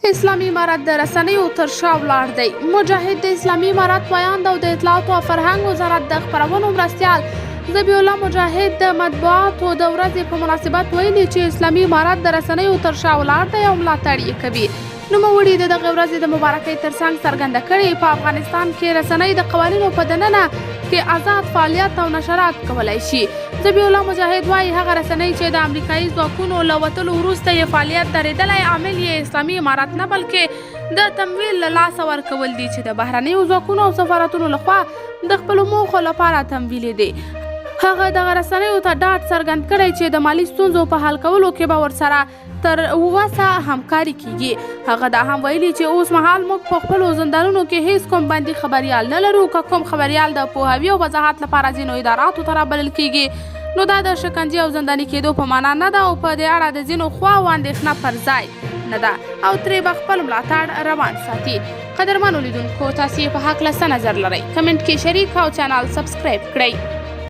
اسلامي امارت د رسنیو تر شا ولاړ دی. مجاهد د اسلامي امارت ویاند او د اطلاعاتو او فرهنګ وزارت د خپرونو مرستیال ذبیح الله مجاهد د مطبوعاتو د ورځې په مناسبت ویلي چې اسلامي امارت د رسنیو تر شا ولاړ دی او ملاتړ یې کوي. نوموړي د دغه ورځې د مبارکۍ ترڅنګ څرګنده کړې په افغانستان کې رسنۍ د قوانینو په دننه کې آزاد فعالیت او نشرات کولی شي. ذبیح الله مجاهد وایي هغه رسنۍ چې د امریکایي ځواکونو له وتلو وروسته یې فعالیت درېدلی عامل یې اسلامي امارت نه بلکې د تمویل له لاسه ورکول دي چې د بهرنیو ځواکونو او سفارتونو لخوا د خپلو موخو لپاره تمویلي دي. هغه دغه رسنیو ته ډاډ څرګند کړی چې د مالي ستونزو په حل کولو کې به ورسره تر اوسه همکاري کیږي. هغه دا هم ویلي چې اوس مهال موږ په خپلو زندانونو کې هیڅ کوم بندي خبریال نه لرو. که کوم خبریال د پوهاوي او وضاحت لپاره ځینو اداراتو ته رابلل کیږي نو دا د شکنجې او زنداني کېدو په معنا نه ده او په دې اړه د ځینو خواوو اندېښنه پر ځای نه ده او ترې به خپل ملاتړ روان ساتي. قدرمنو لیدونکو تاسې په هکله څه نظر لرئ؟ کمنټ کې شریک او چینل سبسکرایب کړئ.